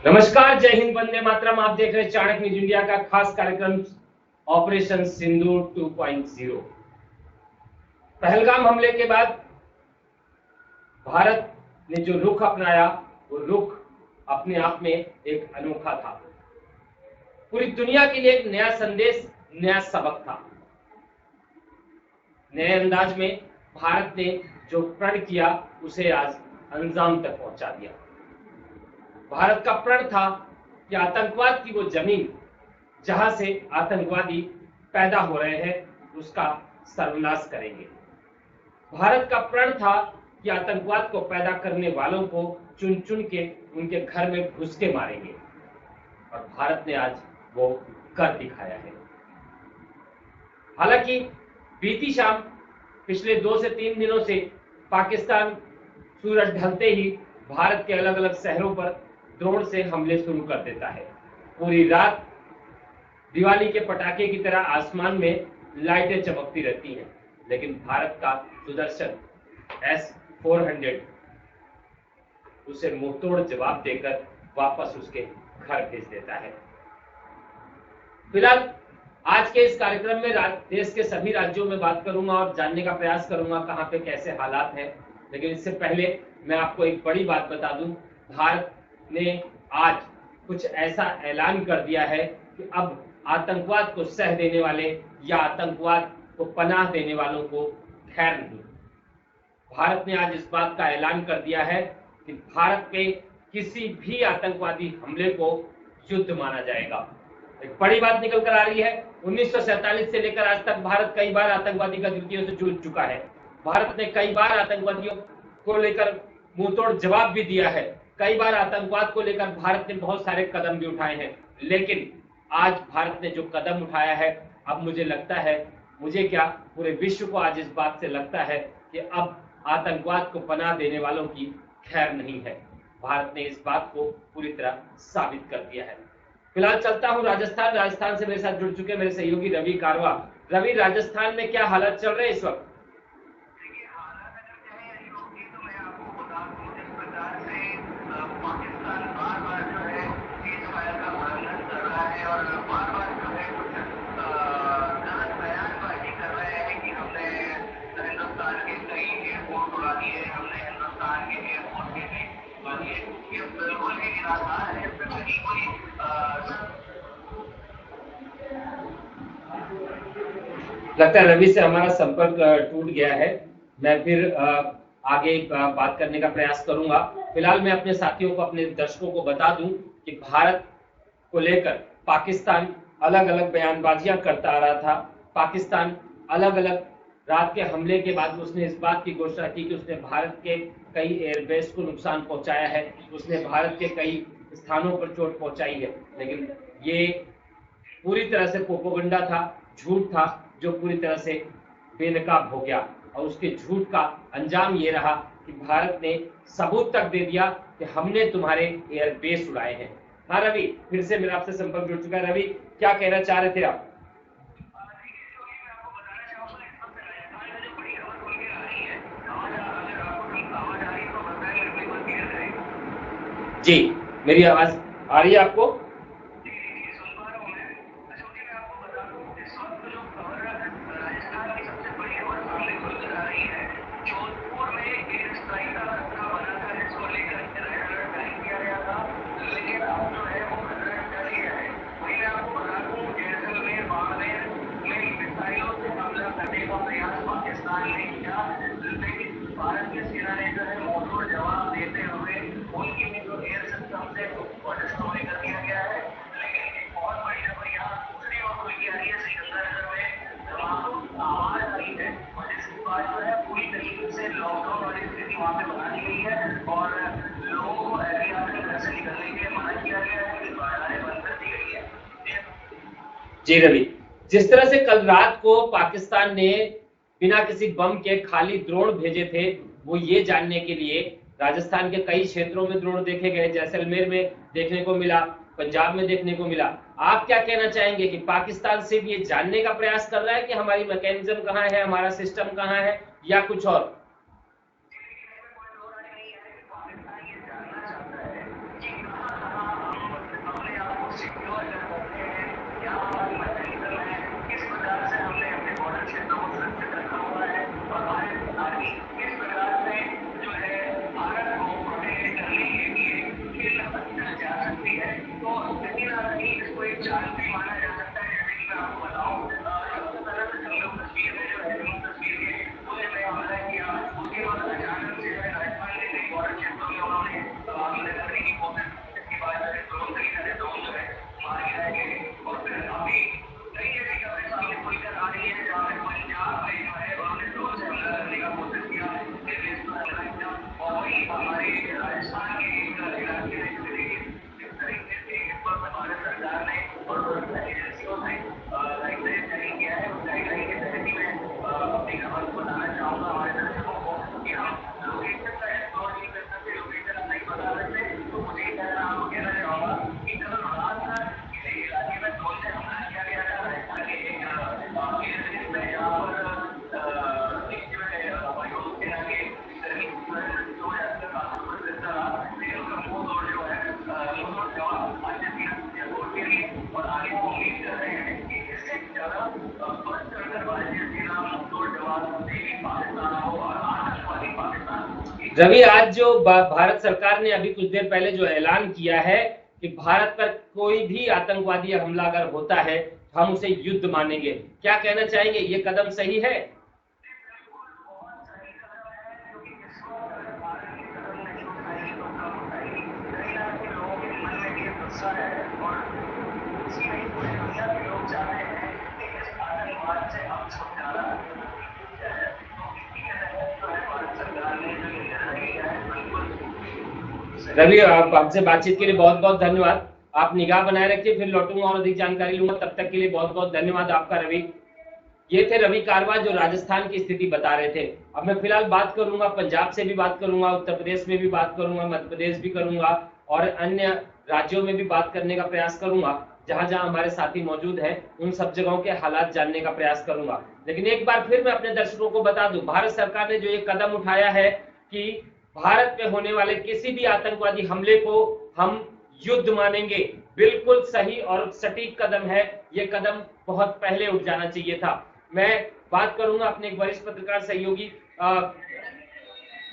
नमस्कार, जय हिंद, वंदे मातरम। आप देख रहे हैं चाणक्य न्यूज इंडिया का खास कार्यक्रम ऑपरेशन सिंदूर 2.0। पहलगाम हमले के बाद भारत ने जो रुख अपनाया, वो रुख अपने आप में एक अनोखा था। पूरी दुनिया के लिए एक नया संदेश, नया सबक था। नए अंदाज में भारत ने जो प्रण किया, उसे आज अंजाम तक पहुंचा दिया। भारत का प्रण था कि आतंकवाद की वो जमीन जहां से आतंकवादी पैदा हो रहे हैं, उसका सर्वनाश करेंगे। भारत का प्रण था कि आतंकवाद को पैदा करने वालों को चुन चुन के उनके घर में घुस के मारेंगे, और भारत ने आज वो कर दिखाया है। हालांकि बीती शाम पिछले 2 से 3 दिनों से पाकिस्तान सूरज ढलते ही भारत के अलग अलग शहरों पर ड्रोन से हमले शुरू कर देता है। पूरी रात दिवाली के पटाखे की तरह आसमान में लाइटें चमकती रहती हैं, लेकिन भारत का सुदर्शन S-400 उसे मुंहतोड़ जवाब देकर वापस उसके घर भेज देता है। फिलहाल आज के इस कार्यक्रम में देश के सभी राज्यों में बात करूंगा और जानने का प्रयास करूंगा कहां पे कैसे हालात हैं। लेकिन इससे पहले मैं आपको एक बड़ी बात बता दूं, भारत ने आज कुछ ऐसा ऐलान कर दिया है कि अब आतंकवाद को सह देने वाले या आतंकवाद को पनाह देने वालों को खैर नहीं। भारत ने आज इस बात का ऐलान कर दिया है कि भारत पे किसी भी आतंकवादी हमले को युद्ध माना जाएगा। एक बड़ी बात निकल कर आ रही है। 1947 से लेकर आज तक भारत कई बार आतंकवादी गतिविधियों से जूझ चुका है। भारत ने कई बार आतंकवादियों को लेकर मुंहतोड़ जवाब भी दिया है। कई बार आतंकवाद को लेकर भारत ने बहुत सारे कदम भी उठाए हैं। लेकिन आज भारत ने जो कदम उठाया है, अब मुझे लगता है, मुझे क्या, पूरे विश्व को आज इस बात से लगता है कि अब आतंकवाद को पनाह देने वालों की खैर नहीं है। भारत ने इस बात को पूरी तरह साबित कर दिया है। फिलहाल चलता हूं राजस्थान। राजस्थान से मेरे साथ जुड़ चुके मेरे सहयोगी रवि कारवा। रवि, राजस्थान में क्या हालात चल रहे हैं इस वक्त? लगता है रवि से हमारा संपर्क टूट गया है। मैं फिर आगे बात करने का प्रयास करूंगा। फिलहाल मैं अपने साथियों को, अपने दर्शकों को बता दूं कि भारत को लेकर पाकिस्तान अलग अलग बयानबाजियां करता आ रहा था। पाकिस्तान अलग अलग रात के हमले के बाद उसने इस बात की घोषणा की कि उसने भारत के कई एयरबेस को नुकसान पहुंचाया है, उसने भारत के कई स्थानों पर चोट पहुंचाई है। लेकिन ये पूरी तरह से प्रोपेगेंडा था, झूठ था, जो पूरी तरह से बेनकाब हो गया। और उसके झूठ का अंजाम ये रहा कि भारत ने सबूत तक दे दिया कि हमने तुम्हारे एयरबेस उड़ाए हैं। हाँ रवि, फिर से मेरा आपसे संपर्क जुड़ चुका है। रवि, क्या कहना चाह रहे थे आप? जी, मेरी आवाज आ रही है आपको? जी रवि, जिस तरह से कल रात को पाकिस्तान ने बिना किसी बम के खाली ड्रोन भेजे थे, वो ये जानने के लिए राजस्थान के कई क्षेत्रों में ड्रोन देखे गए, जैसलमेर में देखने को मिला, पंजाब में देखने को मिला। आप क्या कहना चाहेंगे कि पाकिस्तान से भी ये जानने का प्रयास कर रहा है कि हमारी मैकेनिज्म कहाँ है, हमारा सिस्टम कहाँ है, या कुछ और? रवि, आज जो भारत सरकार ने अभी कुछ देर पहले जो ऐलान किया है कि भारत पर कोई भी आतंकवादी हमला अगर होता है हम उसे युद्ध मानेंगे, क्या कहना चाहेंगे, ये कदम सही है? रवि, आप हमसे बातचीत के लिए बहुत बहुत धन्यवाद। आप निगाह बनाए रखिए, फिर लौटूंगा और अधिक जानकारी लूंगा। तब तक के लिए बहुत बहुत धन्यवाद आपका रवि। ये थे रवि कारवा जो राजस्थान की स्थिति बता रहे थे। अब मैं फिलहाल बात करूंगा, पंजाब से भी बात करूंगा, उत्तर प्रदेश में भी बात करूंगा, मध्य प्रदेश भी करूंगा और अन्य राज्यों में भी बात करने का प्रयास करूंगा। जहां जहां हमारे साथी मौजूद हैं उन सब जगहों के हालात जानने का प्रयास करूंगा। लेकिन एक बार फिर मैं अपने दर्शकों को बता दूं, भारत सरकार ने जो ये कदम उठाया है कि भारत में होने वाले किसी भी आतंकवादी हमले को हम युद्ध मानेंगे, बिल्कुल सही और सटीक कदम है। ये कदम बहुत पहले उठ जाना चाहिए था। मैं बात करूंगा अपने एक वरिष्ठ पत्रकार सहयोगी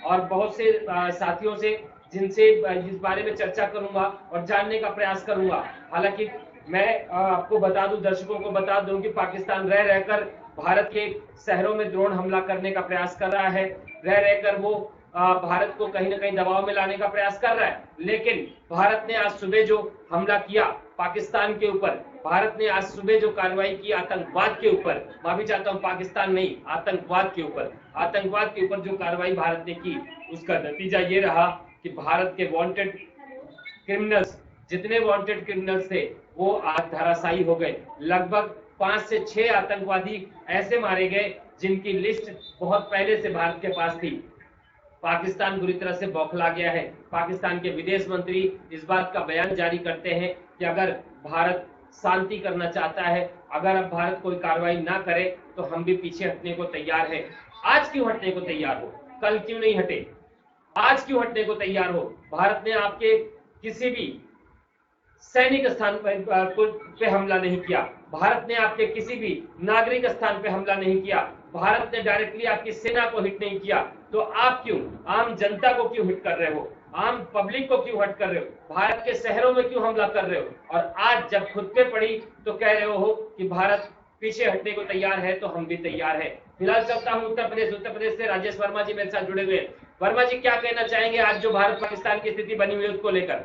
और बहुत से साथियों से, जिनसे इस बारे में चर्चा करूंगा और जानने का प्रयास करूंगा। हालांकि मैं आपको बता दूं, दर्शकों को बता दूं कि पाकिस्तान रह रहकर भारत के शहरों में ड्रोन हमला करने का प्रयास कर रहा है, रह रहकर वो भारत को कहीं ना कहीं दबाव में लाने का प्रयास कर रहा है। लेकिन भारत ने आज सुबह जो हमला किया पाकिस्तान के ऊपर, भारत ने आज सुबह जो कार्रवाई की आतंकवाद के ऊपर, माफी चाहता हूं पाकिस्तान नहीं, आतंकवाद के ऊपर जो कार्रवाई भारत ने की, उसका नतीजा ये रहा कि भारत के वांटेड क्रिमिनल्स, जितने वांटेड क्रिमिनल्स थे वो आज धराशायी हो गए। लगभग 5 से 6 आतंकवादी ऐसे मारे गए जिनकी लिस्ट बहुत पहले से भारत के पास थी। पाकिस्तान बुरी तरह से बौखला गया है। पाकिस्तान के विदेश मंत्री इस बात का बयान जारी करते हैं कि अगर भारत शांति करना चाहता है, अगर अब भारत कोई कार्रवाई ना करे तो हम भी पीछे हटने को तैयार है। आज क्यों हटने को तैयार हो, कल क्यों नहीं हटे? आज क्यों हटने को तैयार हो? भारत ने आपके किसी भी सैनिक स्थान पे हमला नहीं किया, भारत ने आपके किसी भी नागरिक स्थान पे हमला नहीं किया, भारत ने डायरेक्टली आपकी सेना को हिट नहीं किया। तो आप क्यों आम जनता को क्यों हिट कर रहे हो, आम पब्लिक को क्यों हट कर रहे हो, भारत के शहरों में क्यों हमला कर रहे हो? और आज जब खुद पे पड़ी तो कह रहे हो कि भारत पीछे हटने को तैयार है, तो हम भी तैयार है। फिलहाल चलता हूं उत्तर प्रदेश से राजेश वर्मा जी मेरे साथ जुड़े हुए हैं। वर्मा जी, क्या कहना चाहेंगे आज जो भारत पाकिस्तान की स्थिति बनी हुई है उसको लेकर?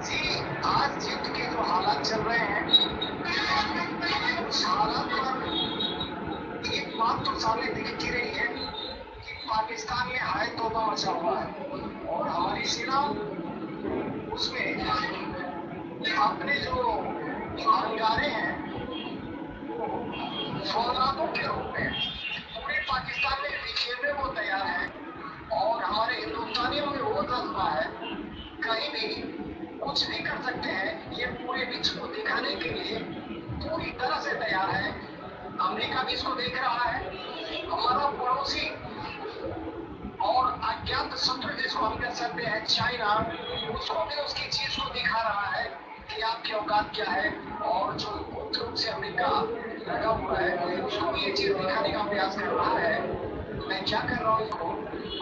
जी, आज युद्ध के जो हालात चल रहे हैं, उस हालात पर एक बात तो सामने दिख ही रही है कि पाकिस्तान में हाय तौबा मचा हुआ है और हमारी सेना उसमें अपने जो अंगारे हैं फौलादों के रूप में पूरे पाकिस्तान में बिखेरने को तैयार है। और हमारे हिंदुस्तानियों में वो जज्बा है, कहीं भी कुछ भी कर सकते हैं, ये पूरे विश्व को दिखाने के लिए पूरी तरह से तैयार है। अमेरिका भी इसको देख रहा है, हमारा पड़ोसी और अज्ञात शत्रु जिसको हम कह सकते हैं चाइना, उसको भी उसकी चीज को दिखा रहा है कि आपकी औकात क्या है। और जो मुक्त रूप से अमेरिका लगा हुआ है, उसको भी ये चीज दिखाने का प्रयास कर रहा है। मैं क्या कर रहा हूँ इसको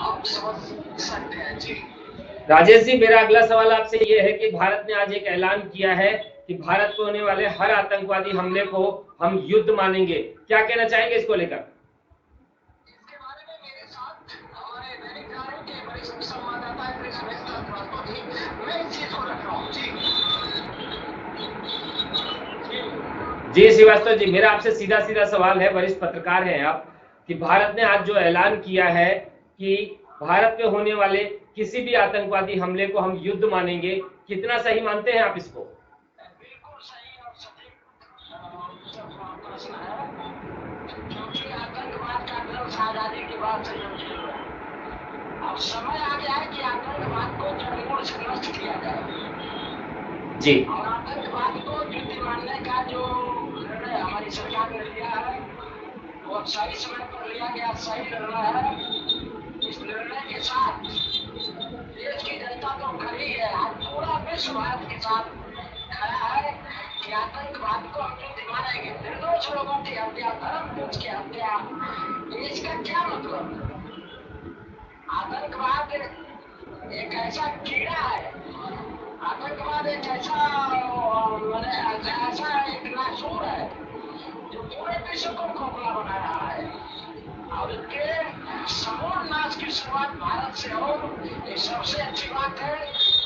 आप समझ सकते हैं। जी राजेश जी, मेरा अगला सवाल आपसे ये है कि भारत ने आज एक ऐलान किया है कि भारत को होने वाले हर आतंकवादी हमले को हम युद्ध मानेंगे। क्या कहना चाहेंगे इसको लेकर? इसके बारे में मेरे साथ हमारे दैनिक जागरण के वरिष्ठ संवाददाता हैं श्रीवास्तव जी, मैं इस चीज को रख रहा हूँ। जी श्रीवास्तव जी, मेरा आपसे सीधा सीधा सवाल है, वरिष्ठ पत्रकार हैं आप, कि भारत ने आज जो ऐलान किया है कि भारत पे होने वाले किसी भी आतंकवादी हमले को हम युद्ध मानेंगे, कितना सही मानते हैं आप इसको? बिल्कुल सही और सटीक प्रश्न है, क्योंकि आतंकवाद का ग्रंथ आजादी के बाद से अब समय आ गया है कि आतंकवाद को जड़मूल से नष्ट किया जाए। जी, और आतंकवाद को युद्ध मानने का जो निर्णय हमारी सरकार ने लिया है, वो सही समय पर लिया गया सही निर्णय है। इस निर्णय के साथ देश की जनता तो खड़ी है, आज पूरा विश्व भारत के साथ खड़ा है कि आतंकवाद को हम युद्ध मानेंगे। निर्दोष लोगों की हत्या, धर्मपुरुष की हत्या, इसका क्या मतलब? आतंकवाद एक ऐसा कीड़ा है, आतंकवाद एक ऐसा एक नासूर है जो पूरे विश्व को खोखला बना रहा है। और इसके समूल नाश की शुरुआत भारत से हो, ये सबसे अच्छी बात है।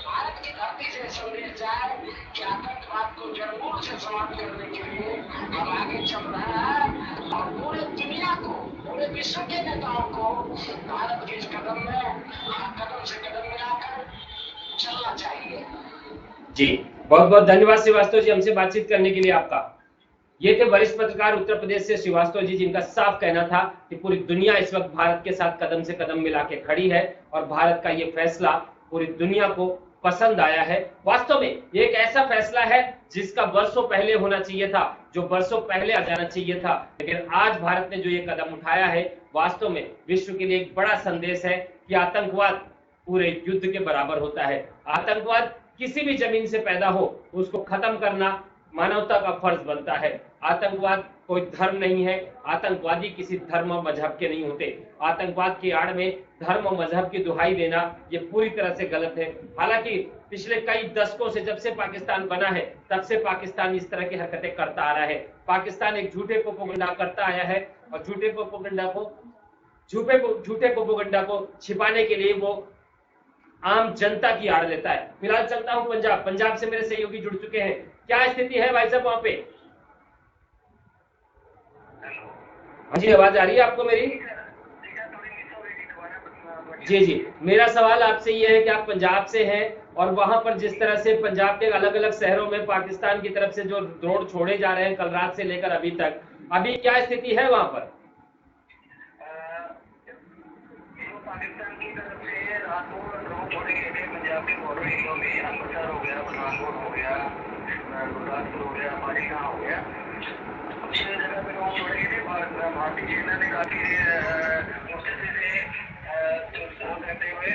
भारत की धरती से संदेश जाए कि आतंकवाद को जड़मूल से समाप्त करने के लिए हम आगे चल रहे हैं। और पूरे दुनिया को, पूरे विश्व के नेताओं को भारत के इस कदम से कदम मिलाकर चलना चाहिए। जी, बहुत बहुत धन्यवाद श्रीवास्तव जी हमसे बातचीत करने के लिए आपका। ये थे वरिष्ठ पत्रकार उत्तर प्रदेश से श्रीवास्तव जी, जिनका साफ कहना था कि पूरी दुनिया इस वक्त भारत के साथ कदम से कदम मिला के खड़ी है और भारत का ये फैसला पूरी दुनिया को पसंद आया है। वास्तव में ये एक ऐसा फैसला है जिसका वर्षों पहले होना चाहिए था, जो वर्षों पहले आ जाना चाहिए था, लेकिन आज भारत ने जो ये कदम उठाया है, वास्तव में विश्व के लिए एक बड़ा संदेश है कि आतंकवाद पूरे युद्ध के बराबर होता है। आतंकवाद किसी भी जमीन से पैदा हो, उसको खत्म करना मानवता का फर्ज बनता है। आतंकवाद कोई धर्म नहीं है, आतंकवादी किसी धर्म और मजहब के नहीं होते। आतंकवाद की आड़ में धर्म और मजहब की दुहाई देना ये पूरी तरह से गलत है। हालांकि पिछले कई दशकों से, जब से पाकिस्तान बना है, तब से पाकिस्तान इस तरह की हरकतें करता आ रहा है। पाकिस्तान एक झूठे प्रोपेगेंडा करता आया है और झूठे प्रोपेगेंडा को छिपाने के लिए वो आम जनता की आड़ लेता है। फिलहाल चलता हूं पंजाब से मेरे सहयोगी जुड़ चुके हैं। क्या स्थिति है भाई साहब वहां पे? हाँ जी, आवाज आ रही है आपको मेरी? जी, मेरा सवाल आपसे ये है कि आप पंजाब से हैं और वहां पर जिस तरह से पंजाब के अलग अलग शहरों में पाकिस्तान की तरफ से जो ड्रोन छोड़े जा रहे हैं कल रात से लेकर अभी तक, अभी क्या स्थिति है वहां पर? पाकिस्तान की तरफ से रात को ड्रोन छोड़े गए थे पंजाब के बॉर्डर एरिया में, अमृतसर हो गया, पठानकोट हो गया, गुरदासपुर हो गया, पाजीगांव हो गया, कुछ जगह पे ड्रोन छोड़े गए थे। भारतीय सेना ने काफी मुस्तैदी से करते हुए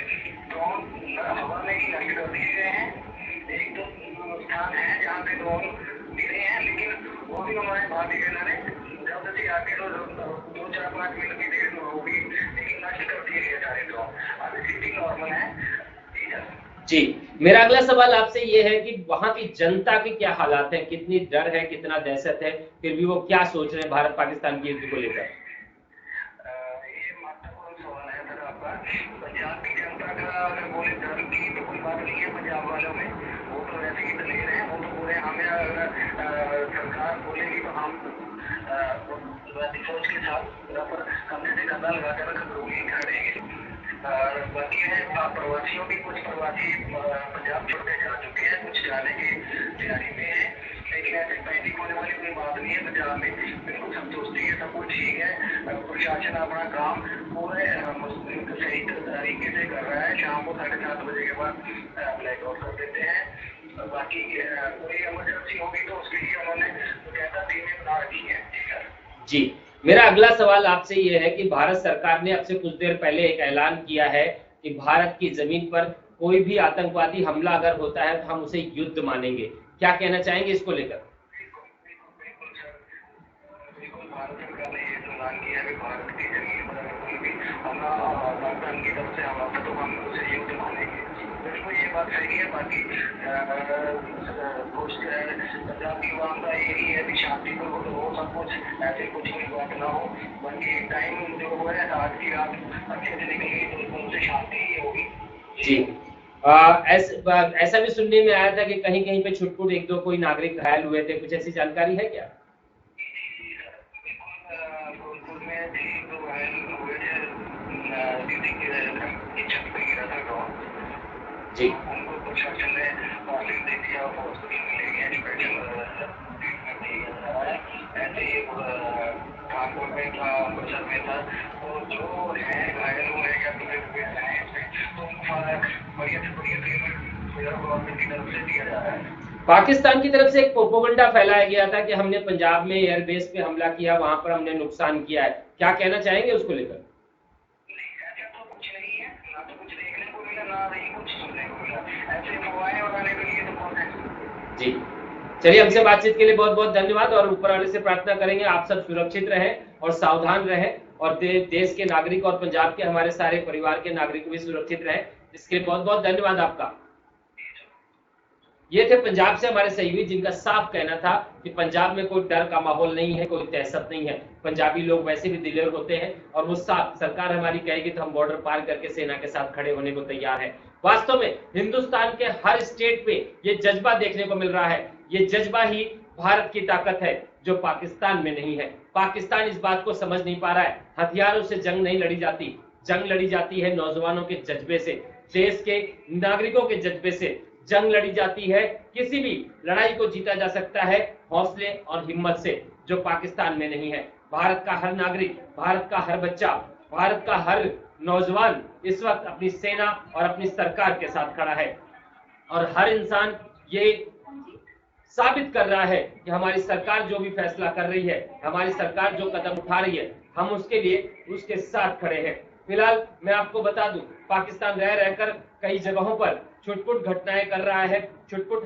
ड्रोन हवा में ही नष्ट कर दिए गए हैं। एक दो स्थान है जहाँ पे ड्रोन गिरे हैं, लेकिन वो भी हमारे भारतीय सेना ने जब से आके तो 2-4-5 मिनट की देर में वो भी नष्ट कर दिए गए सारे ड्रोन। अभी स्थिति नॉर्मल है। जी, मेरा अगला सवाल आपसे ये है कि वहां की जनता के क्या हालात हैं, कितनी डर है, कितना दहशत है, फिर भी वो क्या सोच रहे हैं भारत पाकिस्तान की युद्ध को लेकर? ये महत्वपूर्ण सवाल है सर आपका। पंजाब की जनता का अगर बोले डर की तो कोई बात नहीं है पंजाब वालों में, वो तो वैसे ही ले रहे हैं। वो तो बोले हमें सरकार बोलेगी तो हम सोच के साथ पर कंधे से कंधा लगाकर खड़े खड़ेंगे। बाकी है प्रवासियों की, कुछ प्रवासी पंजाब छोड़ के जा चुके हैं, कुछ जाने की तैयारी में है, लेकिन ऐसे पैनिक होने वाली कोई बात नहीं है। पंजाब में बिल्कुल संतुष्टि है प्रशासन अपना काम पूरे सही तरीके से कर रहा है। शाम को 7:30 बजे के बाद ब्लैकआउट कर देते हैं। बाकी कोई इमरजेंसी होगी तो उसके लिए उन्होंने कहता टीमें बना रखी है। जी, मेरा अगला सवाल आपसे ये है कि भारत सरकार ने अब से कुछ देर पहले एक ऐलान किया है कि भारत की जमीन पर कोई भी आतंकवादी हमला अगर होता है तो हम उसे युद्ध मानेंगे। क्या कहना चाहेंगे इसको लेकर? भारत सरकार ने ये ऐलान किया है कि भारत की जमीन पर अगर कोई भी हमला पाकिस्तान की तरफ से हमला होता तो हम उसे युद्ध मानेंगे। बिल्कुल ये बात सही है। बाकी पंजाब की आवाम का यही है कि शांतिपूर्वक हो सब कुछ, ऐसे कुछ भी बात ना हो। बाकी टाइम जो है आज की रात अच्छे से निकलेगी तो उनसे शांति ही होगी। जी, ऐसा भी सुनने में आया था कि कहीं कहीं पे छुटपुट एक दो कोई नागरिक घायल हुए थे, कुछ ऐसी जानकारी है क्या? जी, उनको प्रशासन ने वार्निंग दे दिया, हॉस्पिटल में ले गए, ट्रीटमेंट दिया जा रहा है। ऐसे ही कानपुर में था, अमृतसर में था, तो जो है घायल हुए या फिर हैं इसमें तो उनको बढ़िया से बढ़िया ट्रीटमेंट गवर्नमेंट की तरफ से दिया जा रहा है। पाकिस्तान की तरफ से एक प्रोपेगेंडा फैलाया गया था कि हमने पंजाब में एयरबेस पे हमला किया, वहां पर हमने नुकसान किया है। क्या कहना चाहेंगे उसको लेकर? जी, चलिए, हमसे बातचीत के लिए बहुत बहुत धन्यवाद और ऊपर वाले से प्रार्थना करेंगे आप सब सुरक्षित रहें और सावधान रहें और देश के नागरिक और पंजाब के हमारे सारे परिवार के नागरिक भी सुरक्षित रहें। इसके लिए बहुत बहुत धन्यवाद आपका। ये थे पंजाब से हमारे सहयोगी जिनका साफ कहना था कि पंजाब में कोई डर का माहौल नहीं है, कोई दहशत नहीं है। पंजाबी लोग वैसे भी दिलेर होते हैं और वो साफ सरकार हमारी कहेगी तो हम बॉर्डर पार करके सेना के साथ खड़े होने को तैयार है। वास्तव में हिंदुस्तान के हर स्टेट पे ये जज्बा देखने को मिल रहा है। ये जज्बा ही भारत की ताकत है जो पाकिस्तान में नहीं है। पाकिस्तान इस बात को समझ नहीं पा रहा है। हथियारों से जंग नहीं लड़ी जाती, जंग लड़ी जाती है नौजवानों के जज्बे से, देश के नागरिकों के जज्बे से जंग लड़ी जाती है। किसी भी लड़ाई को जीता जा सकता है हौसले और हिम्मत से, जो पाकिस्तान में नहीं है। भारत का हर नागरिक, भारत का हर बच्चा, भारत का हर नौजवान इस वक्त अपनी सेना और अपनी सरकार के साथ खड़ा है और हर इंसान ये साबित कर रहा है कि हमारी सरकार जो भी फैसला कर रही है, हमारी सरकार जो कदम उठा रही है, हम उसके लिए उसके साथ खड़े हैं। फिलहाल मैं आपको बता दूं, पाकिस्तान रह रहकर कई जगहों पर छुटपुट घटनाएं कर रहा है, छुटपुट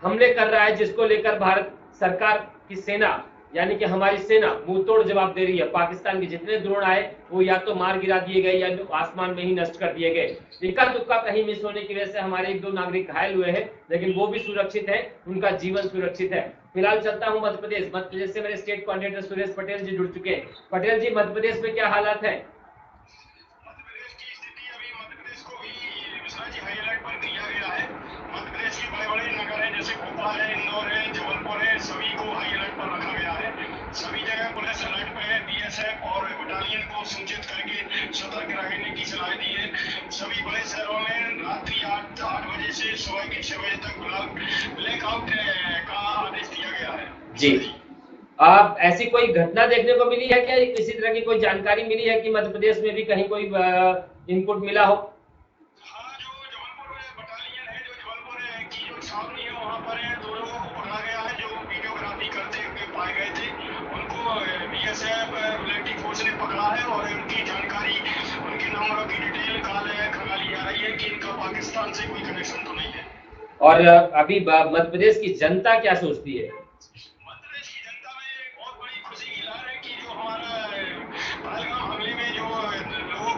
हमले कर रहा है, जिसको लेकर भारत सरकार की सेना यानी कि हमारी सेना मुंह तोड़ जवाब दे रही है। पाकिस्तान के जितने ड्रोन आए वो या तो मार गिरा दिए गए या आसमान में ही नष्ट कर दिए गए। इक्का दुक्का कहीं मिस होने की वजह से हमारे एक दो नागरिक घायल हुए हैं, लेकिन वो भी सुरक्षित है, उनका जीवन सुरक्षित है। फिलहाल चलता हूं मध्य प्रदेश से मेरे स्टेट कोऑर्डिनेटर सुरेश पटेल जी जुड़ चुके हैं। पटेल जी, मध्य प्रदेश में क्या हालात है? मध्य प्रदेश के बड़े बड़े नगर हैं जैसे भोपाल है, इंदौर है, जबलपुर है, सभी को हाई अलर्ट पर रखा गया है। सभी जगह पुलिस अलर्ट पे है। बीएसएफ और बटालियन को सूचित करके सतर्क रहने की सलाह दी है। सभी बड़े शहरों में रात्रि 8 बजे से सुबह के 6 बजे तक ब्लैकआउट का आदेश दिया गया है। जी, आप ऐसी कोई घटना देखने को मिली है क्या? किसी तरह की कोई जानकारी मिली है कि मध्य प्रदेश में भी कहीं कोई इनपुट मिला हो? छावनी है वहाँ पर 2 लोगों को पकड़ा गया है जो वीडियोग्राफी करते हुए पाए गए थे। उनको बीएसएफ मिलिट्री फोर्स ने पकड़ा है और उनकी जानकारी, उनके नंबरों की डिटेल खंगाली जा रही है कि इनका पाकिस्तान से कोई कनेक्शन तो नहीं है। और अभी मध्य प्रदेश की जनता क्या सोचती है? मध्य प्रदेश की जनता में बहुत बड़ी खुशी की लहर है कि जो हमारा पहलगाम हमले में जो लोगों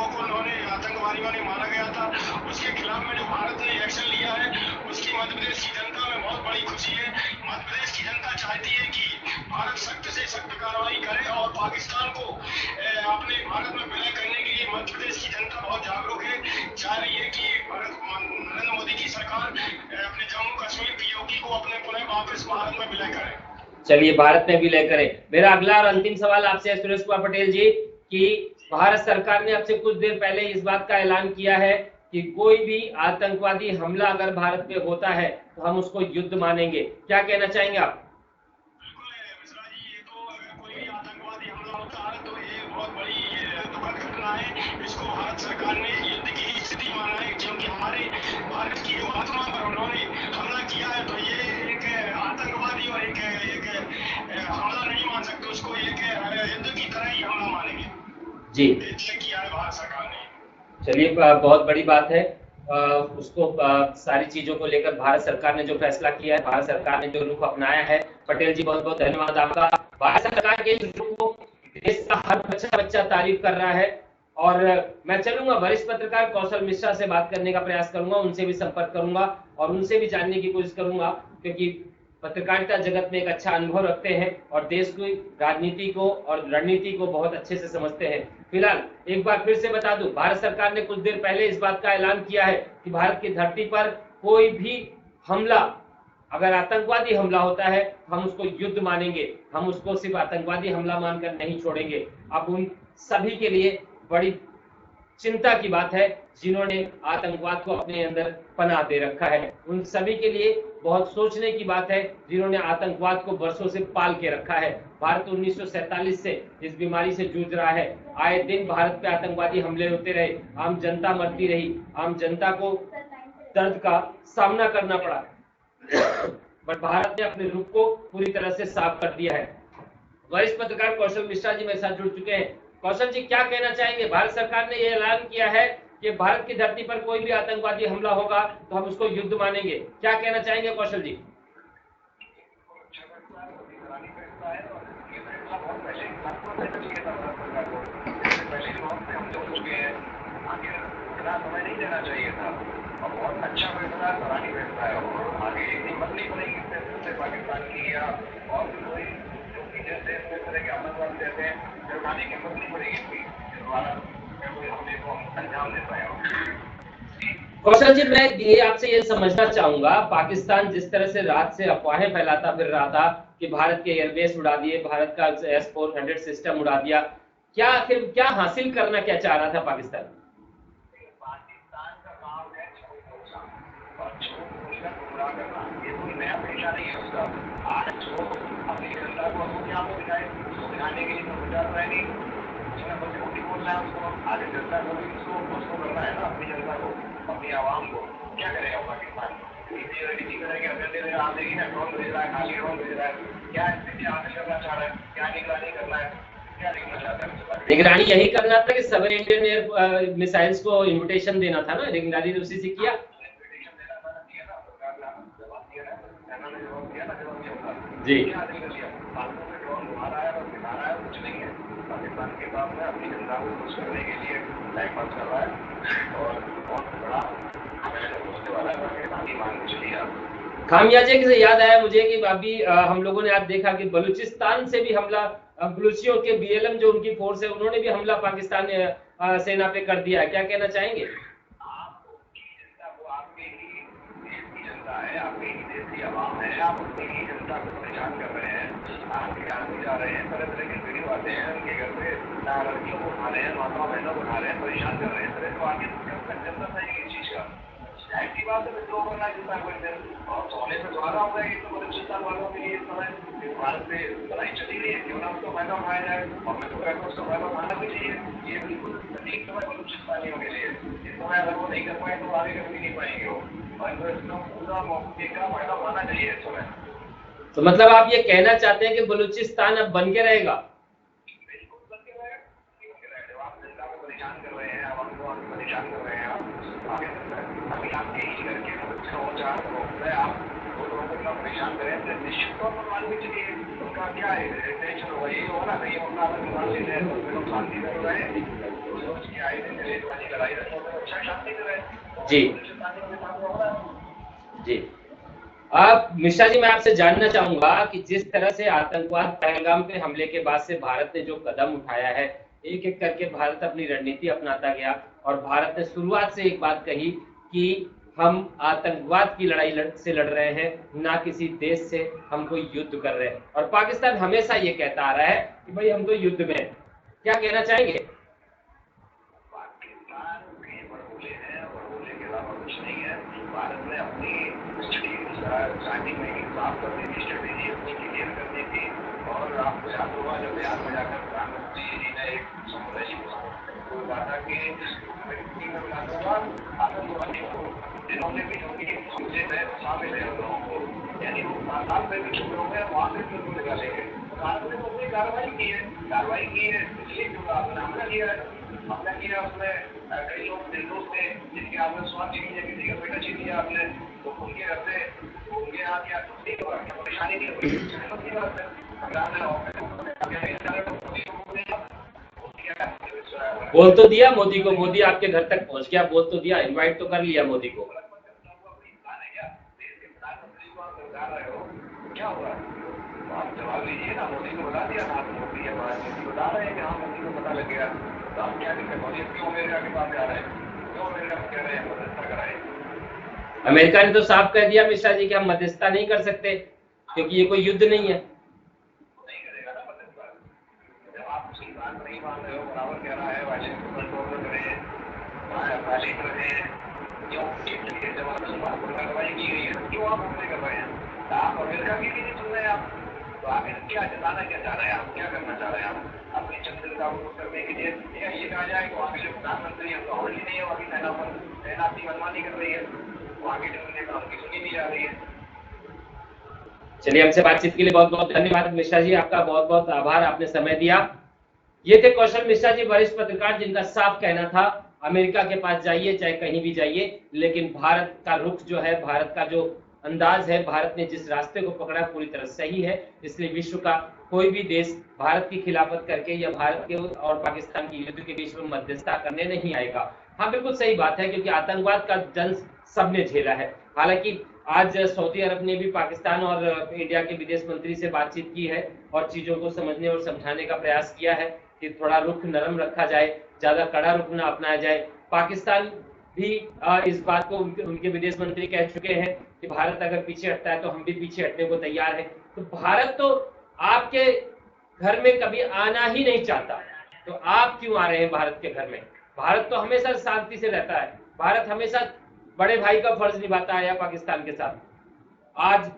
को उन्होंने आतंकवादियों ने मारा गया था, उसके खिलाफ में जो भारत ने एक्शन लिया है, उसकी मध्य प्रदेश की जनता में बहुत बड़ी खुशी है। मध्य प्रदेश की जनता चाहती है कि भारत सख्त से सख्त कार्रवाई करे और पाकिस्तान को अपने भारत में विलय करने के लिए मध्य प्रदेश की जनता बहुत जागरूक है। चाह रही है कि नरेंद्र मोदी की सरकार अपने जम्मू कश्मीर पीओके को अपने पुनः वापस भारत में विलय करे। चलिए, भारत में विलय करें। मेरा अगला और अंतिम सवाल आपसे है सुरेश कुमार पटेल जी कि भारत सरकार ने अब से कुछ देर पहले इस बात का ऐलान किया है कि कोई भी आतंकवादी हमला अगर भारत में होता है तो हम उसको युद्ध मानेंगे। क्या कहना चाहेंगे आप? भारत सरकार ने युद्ध की स्थिति माना है, क्योंकि हमारे भारत की आत्मा पर उन्होंने हमला किया है। तो ये एक आतंकवादी और एक हमला नहीं मान सकते, उसको एक युद्ध की तरह ही हमला मानेंगे जी। किया है भारत सरकार ने। चलिए, बहुत बड़ी बात है। उसको सारी चीजों को लेकर भारत सरकार ने जो फैसला किया है, भारत सरकार ने जो रुख अपनाया है, पटेल जी बहुत बहुत धन्यवाद आपका। भारत सरकार के इस रुख को देश का हर बच्चा तारीफ कर रहा है। और मैं चलूंगा, वरिष्ठ पत्रकार कौशल मिश्रा से बात करने का प्रयास करूंगा, उनसे भी संपर्क करूंगा और उनसे भी जानने की कोशिश करूंगा, क्योंकि पत्रकारिता जगत में एक अच्छा अनुभव रखते हैं और देश की राजनीति को और रणनीति को बहुत अच्छे से समझते हैं। फिलहाल एक बार फिर से बता दूं, भारत सरकार ने कुछ देर पहले इस बात का ऐलान किया है कि भारत की धरती पर कोई भी हमला, अगर आतंकवादी हमला होता है, हम उसको युद्ध मानेंगे, हम उसको सिर्फ आतंकवादी हमला मानकर नहीं छोड़ेंगे। अब उन सभी के लिए बड़ी चिंता की बात है जिन्होंने आतंकवाद को अपने अंदर पनाह दे रखा है, उन सभी के लिए बहुत सोचने की बात है जिन्होंने आतंकवाद को वर्षों से पाल के रखा है। भारत 1947 से इस बीमारी से जूझ रहा है। आए दिन भारत पे आतंकवादी हमले होते रहे, आम जनता मरती रही, आम जनता को दर्द का सामना करना पड़ा, बट भारत ने अपने रुख को पूरी तरह से साफ कर दिया है। वरिष्ठ पत्रकार कौशल मिश्रा जी मेरे साथ जुड़ चुके हैं। कौशल जी, क्या कहना चाहेंगे? भारत सरकार ने यह ऐलान किया है कि भारत की धरती पर कोई भी आतंकवादी हमला होगा तो हम उसको युद्ध मानेंगे, क्या कहना चाहेंगे कौशल जी? समय नहीं देना चाहिए था और बहुत अच्छा फैसला सराहनीय फैसला है। और आगे हिम्मत नहीं पड़ेगी से पाकिस्तान की या और कोई जैसे इस तरह के आतंकवाद जैसे उठाने की हिम्मत नहीं पड़ेगी द्वारा कोई हमले को अंजाम दे पाया। कौशल जी, मैं ये आपसे ये समझना चाहूंगा, पाकिस्तान जिस तरह से रात से अफवाहें फैलाता फिर रहा था कि भारत के एयरबेस उड़ा दिए, भारत का S-400 सिस्टम उड़ा दिया, क्या आखिर क्या हासिल करना क्या चाह रहा था पाकिस्तान? पाकिस्तान का काम है और गुमराह करना, ये कोई नया पेशा नहीं है उसका। आज जो अपनी जनता को क्या दिखाने के लिए तो विचार रहा है नहीं, उसमें बस झूठी बोलना है उसको। आगे जनता को भी उसको करना है ना, अपनी जनता को, अपनी आवाम को। क्या करेगा पाकिस्तान? नीति करेंगे, अगर देगा आप देखिए ना, ड्रोन भेज रहा है, खाली ड्रोन भेज रहा है, क्या स्थिति हासिल करना चाह रहा है, क्या निगरानी करना है, क्या देखना चाहता है? निगरानी यही करना था कि सवेरे इंडियन एयर मिसाइल्स को इन्विटेशन देना था ना, निगरानी ने उसी से किया। जी, पाकिस्तान के सामने अपनी जनता को खुश करने के लिए टाइम पास कर रहा है और बहुत बड़ा होने वाला है पाकिस्तानी मान के चलिए आप। खामियाजे से याद आया मुझे कि अभी हम लोगों ने आज देखा कि बलूचिस्तान से भी हमला, बलूचियों के BLM जो उनकी फोर्स है उन्होंने भी हमला पाकिस्तान सेना पे कर दिया है, क्या कहना चाहेंगे? आपकी जनता को, आपके ही देश की जनता है, आपके ही देश की आवाम है, आप अपनी ही जनता को परेशान कर रहे हैं। आपके आदमी जा रहे हैं, तरह तरह के वीडियो आते हैं, उनके घर पे लड़कियों को उठा रहे हैं, माताओं बहनों को उठा रहे हैं, परेशान कर रहे हैं। तरह तो आगे जनता चाहिए इस चीज का ऐसी बात है, विद्रोह करना जनता कोई दिन और सोने पे सुहागा होगा। ये तो बलूचिस्तान वालों के लिए इस समय भारत से लड़ाई चली रही है, क्यों ना उसको फायदा उठाया जाए, और मैं तो कहता हूँ उसका फायदा उठाना भी चाहिए। ये बिल्कुल सटीक समय बलूचिस्तानियों के लिए, इस समय अगर वो नहीं कर पाए तो आगे कभी नहीं पाएंगे वो, और इसका पूरा मौके का फायदा उठाना चाहिए इस समय। तो मतलब आप ये कहना चाहते हैं कि बलूचिस्तान अब बन के रहेगा? बिल्कुल बन के रहेगा। आप जनता को परेशान कर रहे हैं, आवाम को परेशान कर रहे हैं, अभी आपके ही घर के आप लोगों को इतना परेशान करें तो निश्चित तौर पर मान भी चलिए उनका क्या है टेंशन होगा, ये होगा ना, नहीं उनका अगर नुकसान ले रहे हैं तो शांति में रहे, सोच के आए दिन लड़ाई रहे तो अच्छा शांति में रहे। जी जी, आप मिश्रा जी, मैं आपसे जानना चाहूंगा कि जिस तरह से आतंकवाद पहलगाम पे हमले के बाद से भारत ने जो कदम उठाया है, एक एक करके भारत अपनी रणनीति अपनाता गया और भारत ने शुरुआत से एक बात कही कि हम आतंकवाद की लड़ाई से लड़ रहे हैं, ना किसी देश से हम कोई युद्ध कर रहे हैं। और पाकिस्तान हमेशा ये कहता आ रहा है कि भाई हम तो युद्ध में हैं, क्या कहना चाहेंगे? पाकिस्तान के बड़बोले हैं, बड़बोले के अलावा कुछ नहीं है। भारत ने अपनी स्थिति स्टार्टिंग में ही बात करने की स्ट्रेटेजी अपनी क्लियर करने की। और आपको याद होगा जब बयान में जाकर प्रधानमंत्री जी ने एक सामुदायिक को कहा था कि आतंकवादी को जिन्होंने भी जो कि हमले में शामिल है लोगों को, यानी वो पाकिस्तान में भी जो लोग हैं वहाँ से भी उनको निकालेंगे। भारत ने तो अपनी कार्रवाई की है, इसलिए जो आपने हमला किया है, हमला किया उसमें कई लोग निर्दोष थे जिनके आपने स्वाद छीन लिया, किसी का बेटा छीन लिया आपने, तो उनके घर से उनके यहाँ क्या परेशानी नहीं हुई। बोल तो दिया मोदी को, मोदी आपके घर तक पहुंच गया, बोल तो दिया, इनवाइट तो कर लिया मोदी को। क्या हुआ आप जवाब लीजिए ना, मोदी को बता दिया ना, मोदी है बता रहे हैं कि हाँ मोदी को पता लग गया, तो आप क्या दिक्कत मोदी क्यों अमेरिका के पास जा रहे हैं, क्यों अमेरिका कह रहे हैं मध्यस्थता कराए। अमेरिका ने तो साफ कह दिया मिश्रा जी कि हम मध्यस्थता नहीं कर सकते क्योंकि ये कोई युद्ध नहीं है। नहीं करेगा ना मध्यस्थता, जब आप उसकी बात नहीं मान रहे हो, बराबर कह रहा है वायलेंस को कंट्रोल करें, वायलेंस रहे, क्यों कार्रवाई की गई है, क्यों आप हमले कर रहे हैं, आप अमेरिका की भी नहीं सुन रहे हैं आप, तो आप क्या जताना क्या चाह रहे हैं, आप क्या करना चाह रहे हैं, आप अपनी चंद्रता को करने के लिए ये कहा जाए कि वहाँ के जो प्रधानमंत्री है तो हाल ही नहीं है, वहाँ की सेना पर तैनाती मनमानी कर रही है, वहाँ के जो नेता उनकी सुनी नहीं जा रही है। चलिए, हमसे बातचीत के लिए बहुत बहुत धन्यवाद मिश्रा जी, आपका बहुत बहुत आभार, आपने समय दिया। ये थे कौशल मिश्रा जी, वरिष्ठ पत्रकार, जिनका साफ कहना था अमेरिका के पास जाइए चाहे कहीं भी जाइए, लेकिन भारत का रुख जो है, भारत का जो अंदाज है, भारत ने जिस रास्ते को पकड़ा पूरी तरह सही है, इसलिए विश्व का कोई भी देश भारत की खिलाफत करके या भारत के और पाकिस्तान की युद्ध के बीच में मध्यस्थता करने नहीं आएगा। हाँ, बिल्कुल सही बात है, क्योंकि आतंकवाद का दंश सबने झेला है। हालांकि आज सऊदी अरब ने भी पाकिस्तान और इंडिया के विदेश मंत्री से बातचीत की है और चीजों को समझने और समझाने का प्रयास किया है कि थोड़ा रुख नरम रखा जाए, ज्यादा कड़ा रुख न अपनाया जाए। पाकिस्तान भी इस बात को उनके विदेश मंत्री कह चुके हैं कि भारत अगर पीछे हटता है तो हम भी पीछे हटने को तैयार हैं। तो भारत तो आपके घर में कभी आना ही नहीं चाहता, तो आप क्यों आ रहे हैं भारत के घर में? भारत तो हमेशा शांति से रहता है, भारत हमेशा बड़े भाई का फर्ज निभाता है पाकिस्तान के साथ। आज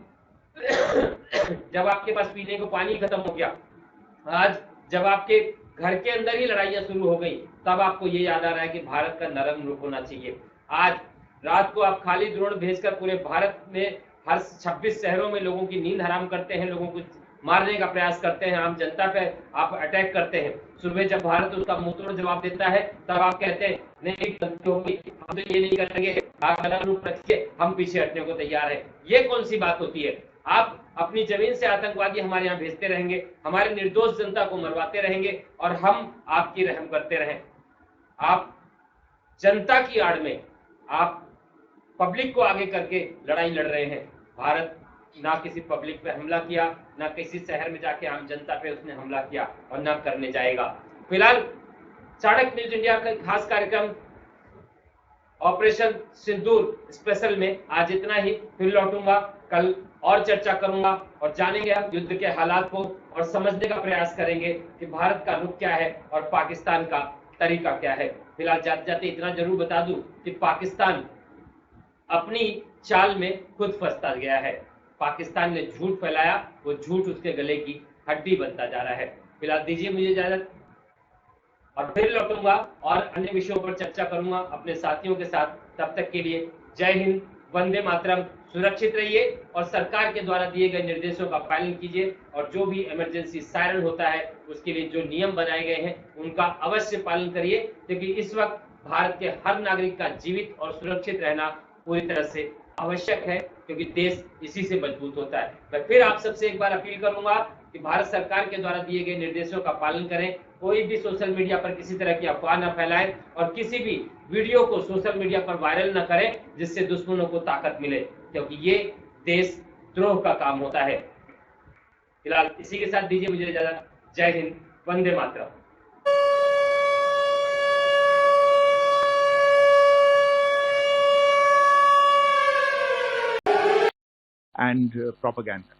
जब आपके पास पीने को पानी खत्म हो गया, आज जब आपके घर के अंदर ही लड़ाइयां शुरू हो गई, तब आपको ये याद आ रहा है कि भारत का नरम रुख होना चाहिए। आज रात को आप खाली ड्रोन भेजकर पूरे भारत में हर 26 शहरों में लोगों की नींद हराम करते हैं, लोगों को मारने का प्रयास करते हैं, आम जनता पे आप अटैक करते हैं। सुबह जब भारत उसका मुंहतोड़ जवाब देता है, तब आप कहते हैं नहीं हम तो ये नहीं करेंगे, आप नरम रुख रखिए, हम पीछे हटने को तैयार है। ये कौन सी बात होती है? आप अपनी जमीन से आतंकवादी हमारे यहाँ भेजते रहेंगे, हमारे निर्दोष जनता को मरवाते रहेंगे और हम आपकी रहम करते रहें। आप जनता की आड़ में आप पब्लिक को आगे करके लड़ाई लड़ रहे हैं। भारत ना किसी पब्लिक पे हमला किया, ना किसी शहर में जाके आम जनता पे उसने हमला किया और ना करने जाएगा। फिलहाल चाणक्य न्यूज इंडिया का खास कार्यक्रम ऑपरेशन सिंदूर स्पेशल में आज इतना ही। फिर लौटूंगा, कल और चर्चा करूंगा और जानेंगे हम युद्ध के हालात को और समझने का प्रयास करेंगे कि भारत का रुख क्या है और पाकिस्तान का तरीका क्या है। फिलहाल जाते जाते इतना जरूर बता दूं कि पाकिस्तान अपनी चाल में खुद फंसता गया है। पाकिस्तान ने झूठ फैलाया, वो झूठ उसके गले की हड्डी बनता जा रहा है। फिलहाल दीजिए मुझे इजाजत, और फिर लौटूंगा और अन्य विषयों पर चर्चा करूंगा अपने साथियों के साथ। तब तक के लिए जय हिंद, वंदे मातरम, सुरक्षित रहिए और सरकार के द्वारा दिए गए निर्देशों का पालन कीजिए और जो भी इमरजेंसी सायरन होता है उसके लिए जो नियम बनाए गए हैं उनका अवश्य पालन करिए, क्योंकि इस वक्त भारत के हर नागरिक का जीवित और सुरक्षित रहना पूरी तरह से आवश्यक है, क्योंकि देश इसी से मजबूत होता है। मैं फिर आप सबसे एक बार अपील करूंगा कि भारत सरकार के द्वारा दिए गए निर्देशों का पालन करें, कोई भी सोशल मीडिया पर किसी तरह की अफवाह न फैलाएं और किसी भी वीडियो को सोशल मीडिया पर वायरल न करें जिससे दुश्मनों को ताकत मिले, क्योंकि ये देशद्रोह का काम होता है। फिलहाल इसी के साथ दीजिए मुझे इजाजत। जय हिंद, वंदे मातरम। and propaganda.